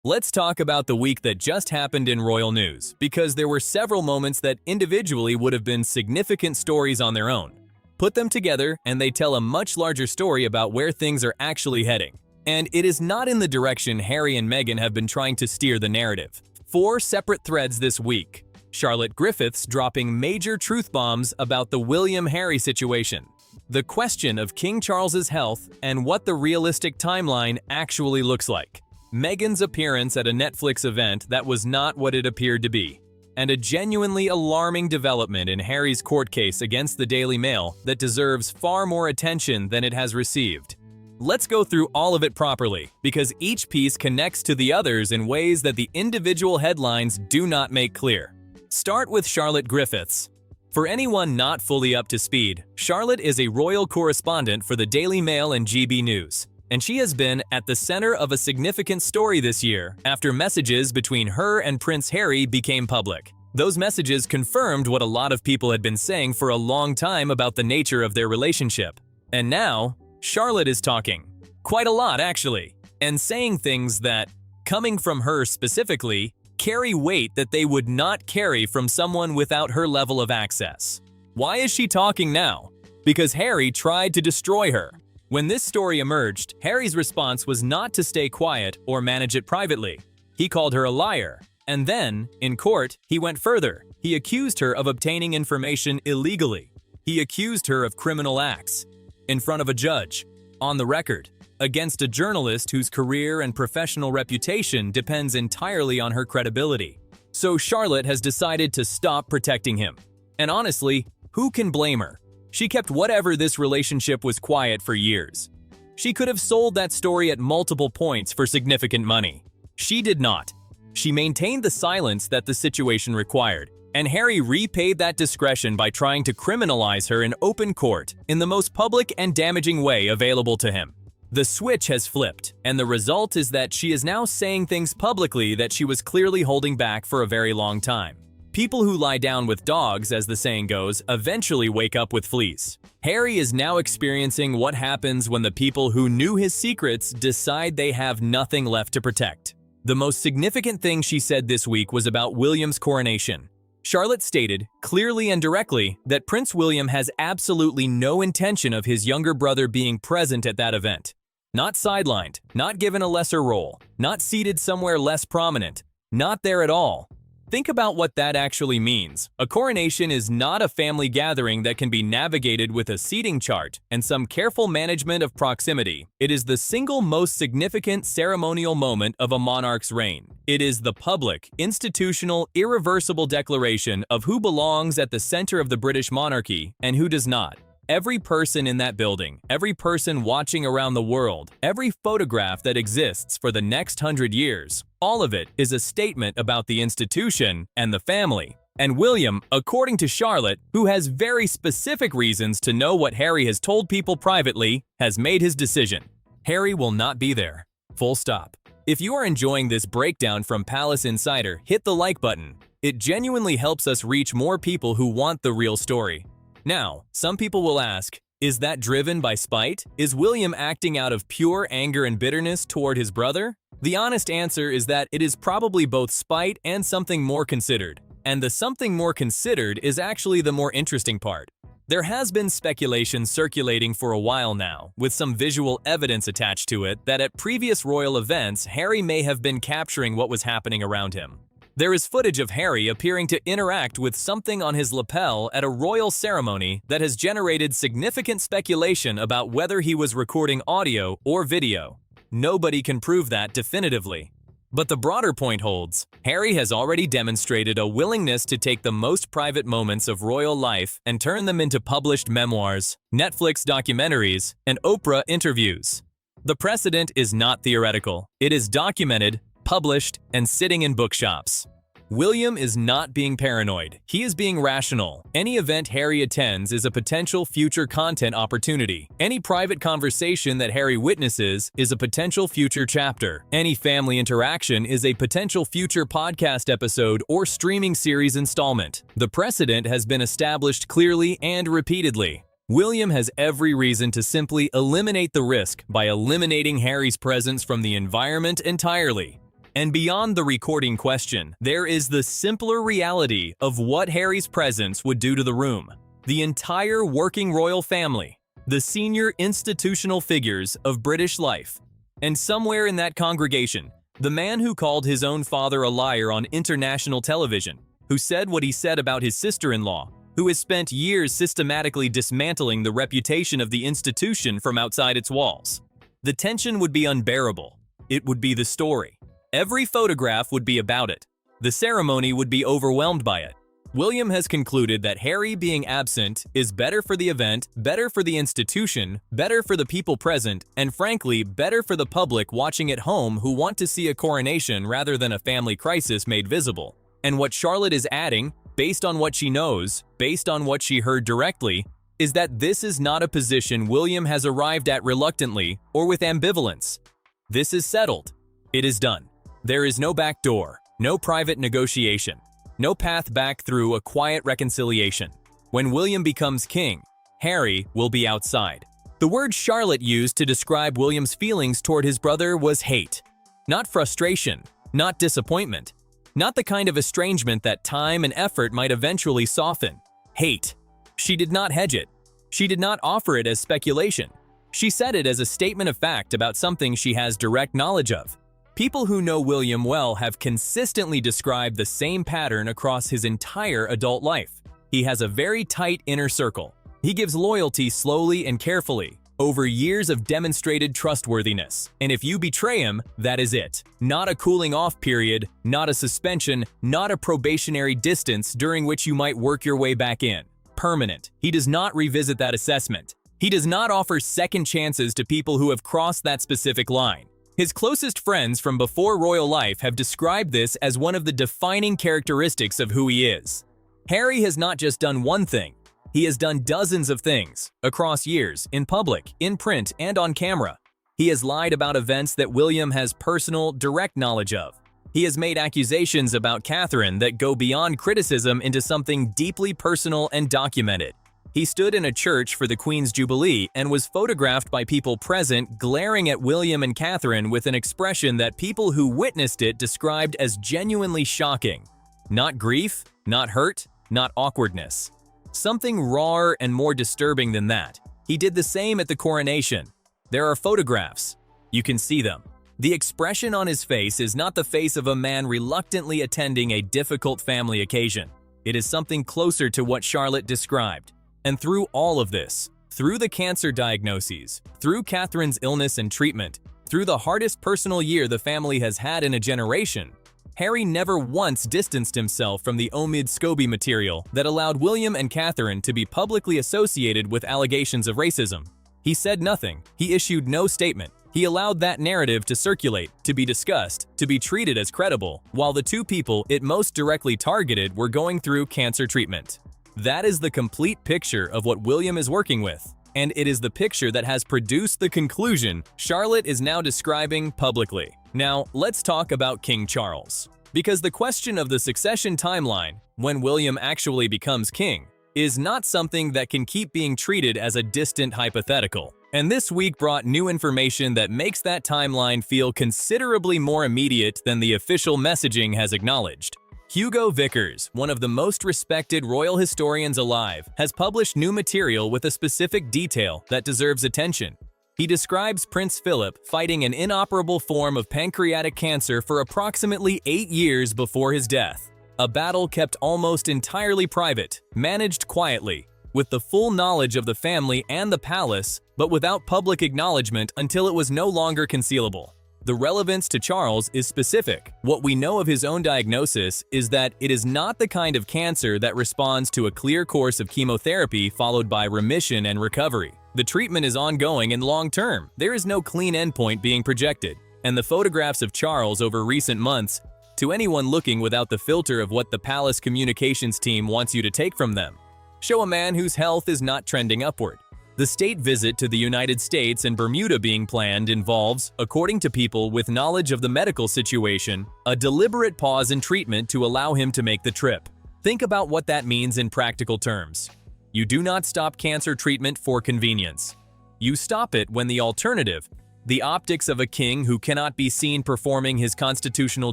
Let's talk about the week that just happened in royal news, because there were several moments that individually would have been significant stories on their own. Put them together and they tell a much larger story about where things are actually heading. And it is not in the direction Harry and Meghan have been trying to steer the narrative. 4 separate threads this week. Charlotte Griffiths dropping major truth bombs about the William-Harry situation. The question of King Charles's health and what the realistic timeline actually looks like. Meghan's appearance at a Netflix event that was not what it appeared to be. And a genuinely alarming development in Harry's court case against the Daily Mail that deserves far more attention than it has received. Let's go through all of it properly, because each piece connects to the others in ways that the individual headlines do not make clear. Start with Charlotte Griffiths. For anyone not fully up to speed, Charlotte is a royal correspondent for the Daily Mail and GB News. And she has been at the center of a significant story this year after messages between her and Prince Harry became public. Those messages confirmed what a lot of people had been saying for a long time about the nature of their relationship. And now, Charlotte is talking. Quite a lot, actually. And saying things that, coming from her specifically, carry weight that they would not carry from someone without her level of access. Why is she talking now? Because Harry tried to destroy her. When this story emerged, Harry's response was not to stay quiet or manage it privately. He called her a liar. And then, in court, he went further. He accused her of obtaining information illegally. He accused her of criminal acts. In front of a judge. On the record. Against a journalist whose career and professional reputation depends entirely on her credibility. So Charlotte has decided to stop protecting him. And honestly, who can blame her? She kept whatever this relationship was quiet for years. She could have sold that story at multiple points for significant money. She did not. She maintained the silence that the situation required, and Harry repaid that discretion by trying to criminalize her in open court in the most public and damaging way available to him. The switch has flipped, and the result is that she is now saying things publicly that she was clearly holding back for a very long time. People who lie down with dogs, as the saying goes, eventually wake up with fleas. Harry is now experiencing what happens when the people who knew his secrets decide they have nothing left to protect. The most significant thing she said this week was about William's coronation. Charlotte stated, clearly and directly, that Prince William has absolutely no intention of his younger brother being present at that event. Not sidelined, not given a lesser role, not seated somewhere less prominent, not there at all. Think about what that actually means. A coronation is not a family gathering that can be navigated with a seating chart and some careful management of proximity. It is the single most significant ceremonial moment of a monarch's reign. It is the public, institutional, irreversible declaration of who belongs at the center of the British monarchy and who does not. Every person in that building, every person watching around the world, every photograph that exists for the next 100 years, all of it is a statement about the institution and the family. And William, according to Charlotte, who has very specific reasons to know what Harry has told people privately, has made his decision. Harry will not be there. Full stop. If you are enjoying this breakdown from Palace Insider, hit the like button. It genuinely helps us reach more people who want the real story. Now, some people will ask, is that driven by spite? Is William acting out of pure anger and bitterness toward his brother? The honest answer is that it is probably both spite and something more considered. And the something more considered is actually the more interesting part. There has been speculation circulating for a while now, with some visual evidence attached to it, that at previous royal events, Harry may have been capturing what was happening around him. There is footage of Harry appearing to interact with something on his lapel at a royal ceremony that has generated significant speculation about whether he was recording audio or video. Nobody can prove that definitively. But the broader point holds. Harry has already demonstrated a willingness to take the most private moments of royal life and turn them into published memoirs, Netflix documentaries, and Oprah interviews. The precedent is not theoretical. It is documented, published, and sitting in bookshops. William is not being paranoid. He is being rational. Any event Harry attends is a potential future content opportunity. Any private conversation that Harry witnesses is a potential future chapter. Any family interaction is a potential future podcast episode or streaming series installment. The precedent has been established clearly and repeatedly. William has every reason to simply eliminate the risk by eliminating Harry's presence from the environment entirely. And beyond the recording question, there is the simpler reality of what Harry's presence would do to the room. The entire working royal family, the senior institutional figures of British life. And somewhere in that congregation, the man who called his own father a liar on international television, who said what he said about his sister-in-law, who has spent years systematically dismantling the reputation of the institution from outside its walls. The tension would be unbearable. It would be the story. Every photograph would be about it. The ceremony would be overwhelmed by it. William has concluded that Harry being absent is better for the event, better for the institution, better for the people present, and frankly, better for the public watching at home who want to see a coronation rather than a family crisis made visible. And what Charlotte is adding, based on what she knows, based on what she heard directly, is that this is not a position William has arrived at reluctantly or with ambivalence. This is settled. It is done. There is no back door, no private negotiation. No path back through a quiet reconciliation. When William becomes king, Harry will be outside. The word Charlotte used to describe William's feelings toward his brother was hate. Not frustration, not disappointment, not the kind of estrangement that time and effort might eventually soften. Hate. She did not hedge it. She did not offer it as speculation. She said it as a statement of fact about something she has direct knowledge of. People who know William well have consistently described the same pattern across his entire adult life. He has a very tight inner circle. He gives loyalty slowly and carefully, over years of demonstrated trustworthiness. And if you betray him, that is it. Not a cooling off period, not a suspension, not a probationary distance during which you might work your way back in. Permanent. He does not revisit that assessment. He does not offer second chances to people who have crossed that specific line. His closest friends from before royal life have described this as one of the defining characteristics of who he is. Harry has not just done one thing, he has done dozens of things, across years, in public, in print, and on camera. He has lied about events that William has personal, direct knowledge of. He has made accusations about Catherine that go beyond criticism into something deeply personal and documented. He stood in a church for the Queen's Jubilee and was photographed by people present glaring at William and Catherine with an expression that people who witnessed it described as genuinely shocking. Not grief, not hurt, not awkwardness. Something rawer and more disturbing than that. He did the same at the coronation. There are photographs. You can see them. The expression on his face is not the face of a man reluctantly attending a difficult family occasion. It is something closer to what Charlotte described. And through all of this, through the cancer diagnoses, through Catherine's illness and treatment, through the hardest personal year the family has had in a generation, Harry never once distanced himself from the Omid Scobie material that allowed William and Catherine to be publicly associated with allegations of racism. He said nothing. He issued no statement. He allowed that narrative to circulate, to be discussed, to be treated as credible, while the two people it most directly targeted were going through cancer treatment. That is the complete picture of what William is working with, and it is the picture that has produced the conclusion Charlotte is now describing publicly. Now, let's talk about King Charles. Because the question of the succession timeline, when William actually becomes king, is not something that can keep being treated as a distant hypothetical. And this week brought new information that makes that timeline feel considerably more immediate than the official messaging has acknowledged. Hugo Vickers, one of the most respected royal historians alive, has published new material with a specific detail that deserves attention. He describes Prince Philip fighting an inoperable form of pancreatic cancer for approximately 8 years before his death. A battle kept almost entirely private, managed quietly, with the full knowledge of the family and the palace, but without public acknowledgement until it was no longer concealable. The relevance to Charles is specific. What we know of his own diagnosis is that it is not the kind of cancer that responds to a clear course of chemotherapy followed by remission and recovery. The treatment is ongoing and long-term. There is no clean endpoint being projected. And the photographs of Charles over recent months, to anyone looking without the filter of what the palace communications team wants you to take from them, show a man whose health is not trending upward. The state visit to the United States and Bermuda being planned involves, according to people with knowledge of the medical situation, a deliberate pause in treatment to allow him to make the trip. Think about what that means in practical terms. You do not stop cancer treatment for convenience. You stop it when the alternative, The optics of a king who cannot be seen performing his constitutional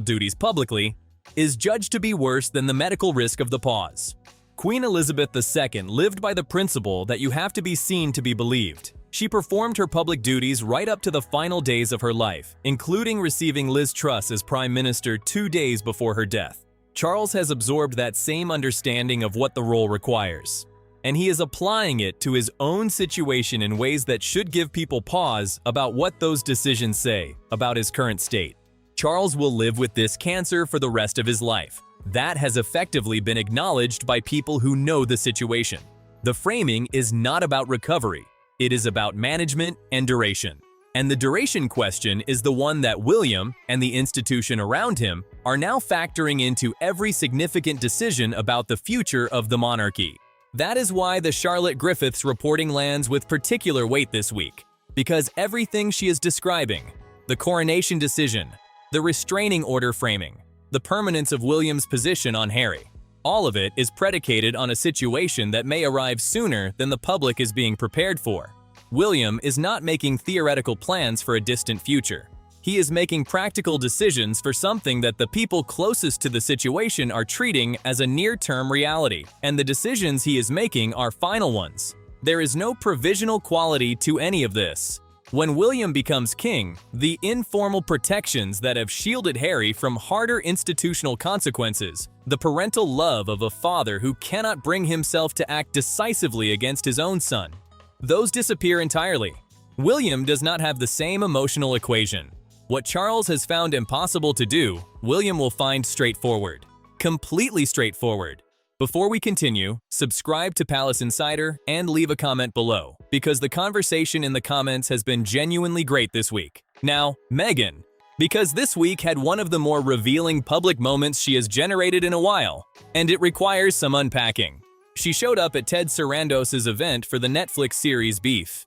duties publicly is judged to be worse than the medical risk of the pause. Queen Elizabeth II lived by the principle that you have to be seen to be believed. She performed her public duties right up to the final days of her life, including receiving Liz Truss as Prime Minister 2 days before her death. Charles has absorbed that same understanding of what the role requires, and he is applying it to his own situation in ways that should give people pause about what those decisions say about his current state. Charles will live with this cancer for the rest of his life. That has effectively been acknowledged by people who know the situation. The framing is not about recovery. It is about management and duration. And the duration question is the one that William and the institution around him are now factoring into every significant decision about the future of the monarchy. That is why the Charlotte Griffiths reporting lands with particular weight this week, because everything she is describing, the coronation decision, the restraining order framing, the permanence of William's position on Harry, all of it is predicated on a situation that may arrive sooner than the public is being prepared for. William is not making theoretical plans for a distant future. He is making practical decisions for something that the people closest to the situation are treating as a near-term reality, and the decisions he is making are final ones. There is no provisional quality to any of this. When William becomes king, the informal protections that have shielded Harry from harder institutional consequences, the parental love of a father who cannot bring himself to act decisively against his own son, those disappear entirely. William does not have the same emotional equation. What Charles has found impossible to do, William will find straightforward. Completely straightforward. Before we continue, subscribe to Palace Insider and leave a comment below, because the conversation in the comments has been genuinely great this week. Now, Meghan, because this week had one of the more revealing public moments she has generated in a while, and it requires some unpacking. She showed up at Ted Sarandos's event for the Netflix series Beef.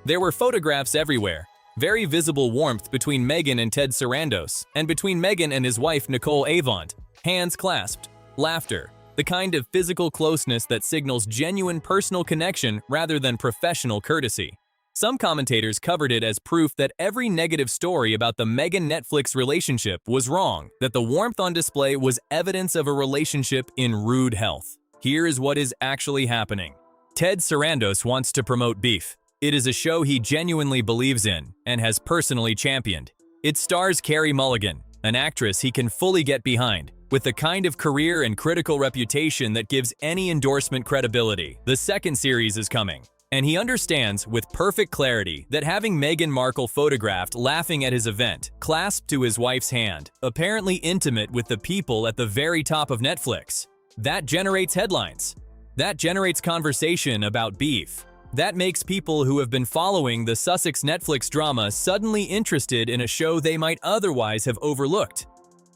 There were photographs everywhere, very visible warmth between Meghan and Ted Sarandos, and between Meghan and his wife Nicole Avant, hands clasped, laughter, the kind of physical closeness that signals genuine personal connection rather than professional courtesy. Some commentators covered it as proof that every negative story about the Meghan-Netflix relationship was wrong, that the warmth on display was evidence of a relationship in rude health. Here is what is actually happening. Ted Sarandos wants to promote Beef. It is a show he genuinely believes in and has personally championed. It stars Carey Mulligan, an actress he can fully get behind, with the kind of career and critical reputation that gives any endorsement credibility. The second series is coming, and he understands with perfect clarity that having Meghan Markle photographed laughing at his event, clasped to his wife's hand, apparently intimate with the people at the very top of Netflix, that generates headlines. That generates conversation about Beef. That makes people who have been following the Sussex Netflix drama suddenly interested in a show they might otherwise have overlooked.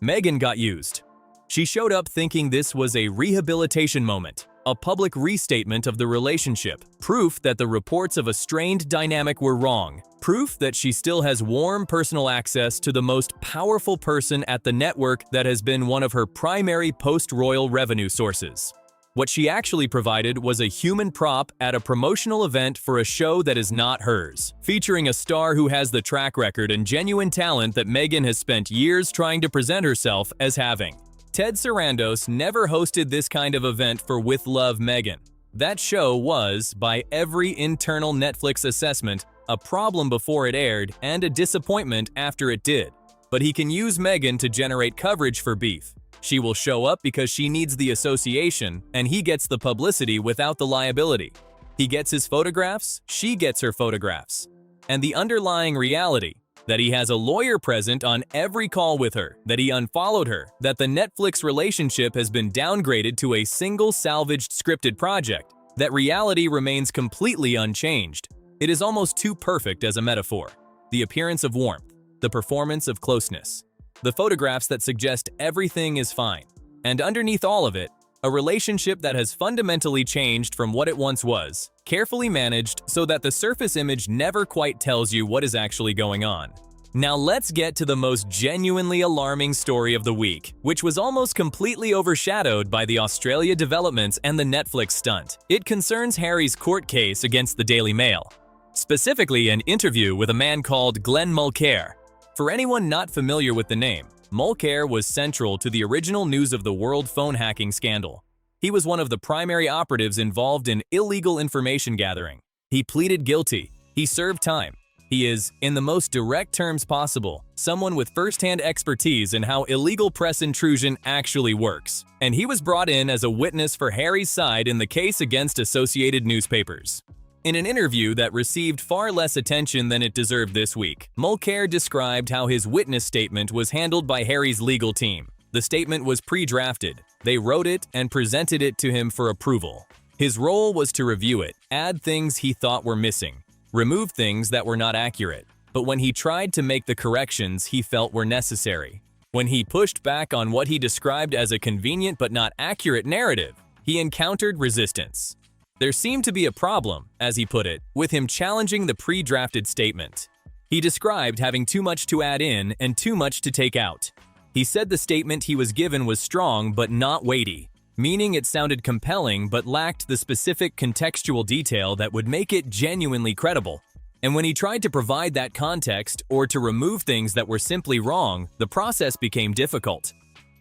Meghan got used. She showed up thinking this was a rehabilitation moment, a public restatement of the relationship, proof that the reports of a strained dynamic were wrong, proof that she still has warm personal access to the most powerful person at the network that has been one of her primary post-royal revenue sources. What she actually provided was a human prop at a promotional event for a show that is not hers, featuring a star who has the track record and genuine talent that Meghan has spent years trying to present herself as having. Ted Sarandos never hosted this kind of event for With Love Meghan. That show was, by every internal Netflix assessment, a problem before it aired and a disappointment after it did. But he can use Meghan to generate coverage for Beef. She will show up because she needs the association, and he gets the publicity without the liability. He gets his photographs, she gets her photographs. And the underlying reality, that he has a lawyer present on every call with her, that he unfollowed her, that the Netflix relationship has been downgraded to a single salvaged scripted project, that reality remains completely unchanged. It is almost too perfect as a metaphor. The appearance of warmth, the performance of closeness, the photographs that suggest everything is fine. And underneath all of it, a relationship that has fundamentally changed from what it once was, carefully managed so that the surface image never quite tells you what is actually going on. Now let's get to the most genuinely alarming story of the week, which was almost completely overshadowed by the Australia developments and the Netflix stunt. It concerns Harry's court case against the Daily Mail. specifically an interview with a man called Glenn Mulcair. For anyone not familiar with the name, Mulcair was central to the original News of the World phone hacking scandal. He was one of the primary operatives involved in illegal information gathering. He pleaded guilty. He served time. He is, in the most direct terms possible, someone with first-hand expertise in how illegal press intrusion actually works. And he was brought in as a witness for Harry's side in the case against Associated Newspapers. In an interview that received far less attention than it deserved this week, Mulcair described how his witness statement was handled by Harry's legal team. The statement was pre-drafted. They wrote it and presented it to him for approval. His role was to review it, add things he thought were missing, remove things that were not accurate. But when he tried to make the corrections he felt were necessary, when he pushed back on what he described as a convenient but not accurate narrative, he encountered resistance. There seemed to be a problem, as he put it, with him challenging the pre-drafted statement. He described having too much to add in and too much to take out. He said the statement he was given was strong but not weighty, meaning it sounded compelling but lacked the specific contextual detail that would make it genuinely credible. And when he tried to provide that context or to remove things that were simply wrong, the process became difficult.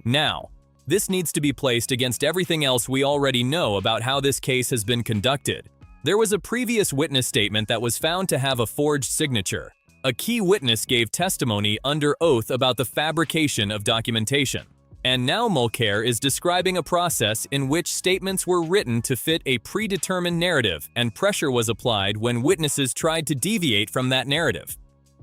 Now, this needs to be placed against everything else we already know about how this case has been conducted. There was a previous witness statement that was found to have a forged signature. A key witness gave testimony under oath about the fabrication of documentation. And now Mulcair is describing a process in which statements were written to fit a predetermined narrative and pressure was applied when witnesses tried to deviate from that narrative.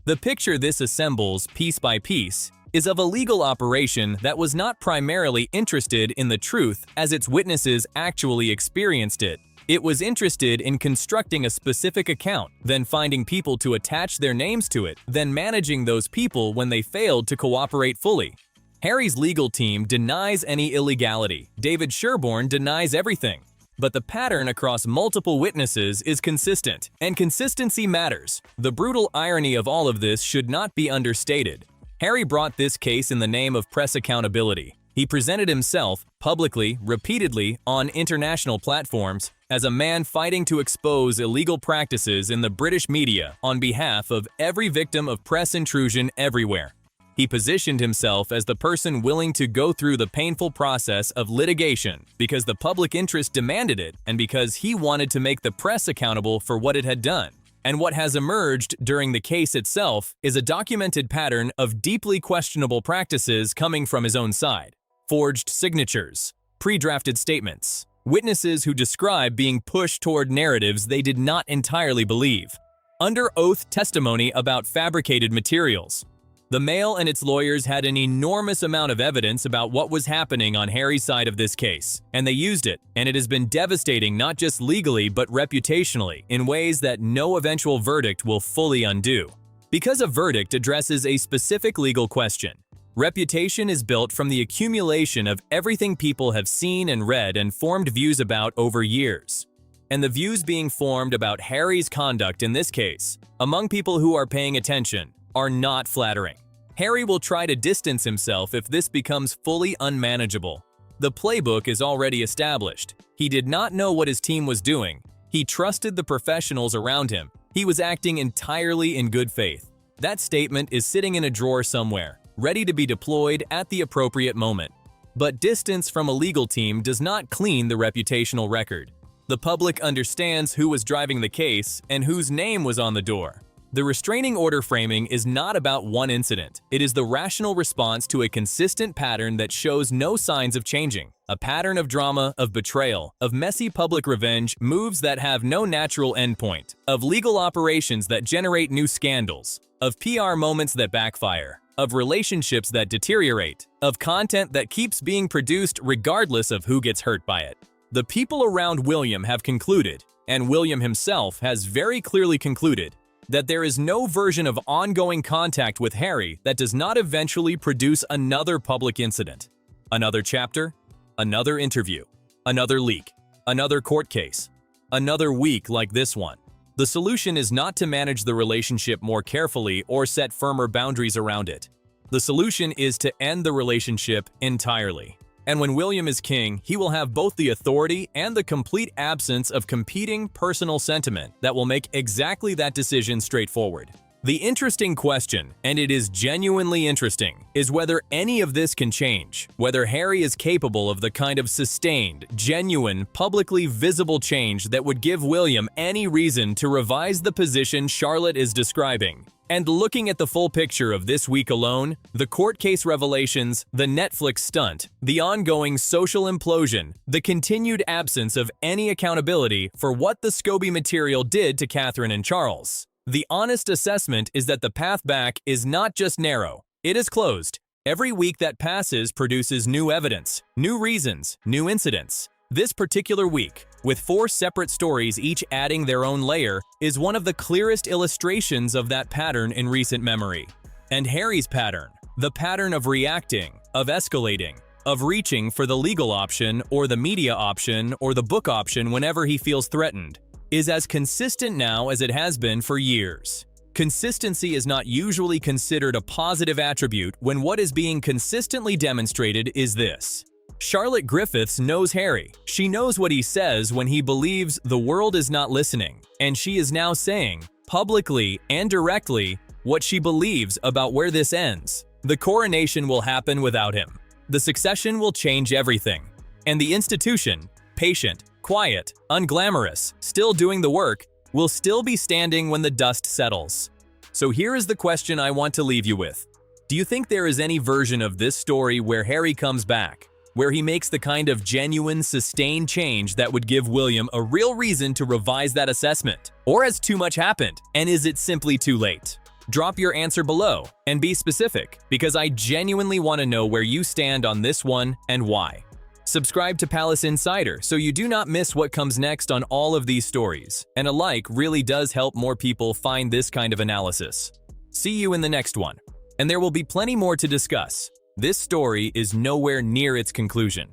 The picture this assembles, piece by piece, is of a legal operation that was not primarily interested in the truth as its witnesses actually experienced it. It was interested in constructing a specific account, then finding people to attach their names to it, then managing those people when they failed to cooperate fully. Harry's legal team denies any illegality. David Sherborne denies everything. But the pattern across multiple witnesses is consistent, and consistency matters. The brutal irony of all of this should not be understated. Harry brought this case in the name of press accountability. He presented himself, publicly, repeatedly, on international platforms, as a man fighting to expose illegal practices in the British media on behalf of every victim of press intrusion everywhere. He positioned himself as the person willing to go through the painful process of litigation because the public interest demanded it and because he wanted to make the press accountable for what it had done. And what has emerged during the case itself is a documented pattern of deeply questionable practices coming from his own side. Forged signatures, pre-drafted statements, witnesses who describe being pushed toward narratives they did not entirely believe, under oath testimony about fabricated materials. The Mail and its lawyers had an enormous amount of evidence about what was happening on Harry's side of this case, and they used it, and it has been devastating not just legally but reputationally in ways that no eventual verdict will fully undo. Because a verdict addresses a specific legal question, reputation is built from the accumulation of everything people have seen and read and formed views about over years. And the views being formed about Harry's conduct in this case, among people who are paying attention, are not flattering. Harry will try to distance himself if this becomes fully unmanageable. The playbook is already established. He did not know what his team was doing. He trusted the professionals around him. He was acting entirely in good faith. That statement is sitting in a drawer somewhere, ready to be deployed at the appropriate moment. But distance from a legal team does not clean the reputational record. The public understands who was driving the case and whose name was on the door. The restraining order framing is not about one incident. It is the rational response to a consistent pattern that shows no signs of changing. A pattern of drama, of betrayal, of messy public revenge, moves that have no natural endpoint, of legal operations that generate new scandals, of PR moments that backfire, of relationships that deteriorate, of content that keeps being produced regardless of who gets hurt by it. The people around William have concluded, and William himself has very clearly concluded, that there is no version of ongoing contact with Harry that does not eventually produce another public incident, another chapter, another interview, another leak, another court case, another week like this one. The solution is not to manage the relationship more carefully or set firmer boundaries around it. The solution is to end the relationship entirely. And when William is king, he will have both the authority and the complete absence of competing personal sentiment that will make exactly that decision straightforward. The interesting question, and it is genuinely interesting, is whether any of this can change, whether Harry is capable of the kind of sustained, genuine, publicly visible change that would give William any reason to revise the position Charlotte is describing. And looking at the full picture of this week alone, the court case revelations, the Netflix stunt, the ongoing social implosion, the continued absence of any accountability for what the Scobie material did to Catherine and Charles. The honest assessment is that the path back is not just narrow, it is closed. Every week that passes produces new evidence, new reasons, new incidents. This particular week, with 4 separate stories each adding their own layer, is one of the clearest illustrations of that pattern in recent memory. And Harry's pattern, the pattern of reacting, of escalating, of reaching for the legal option or the media option or the book option whenever he feels threatened, is as consistent now as it has been for years. Consistency is not usually considered a positive attribute when what is being consistently demonstrated is this. Charlotte Griffiths knows Harry. She knows what he says when he believes the world is not listening, and she is now saying, publicly and directly, what she believes about where this ends. The coronation will happen without him. The succession will change everything. And the institution, patient, quiet, unglamorous, still doing the work, will still be standing when the dust settles. So here is the question I want to leave you with. Do you think there is any version of this story where Harry comes back, where he makes the kind of genuine, sustained change that would give William a real reason to revise that assessment? Or has too much happened, and is it simply too late? Drop your answer below, and be specific, because I genuinely want to know where you stand on this one and why. Subscribe to Palace Insider so you do not miss what comes next on all of these stories, and a like really does help more people find this kind of analysis. See you in the next one, and there will be plenty more to discuss. This story is nowhere near its conclusion.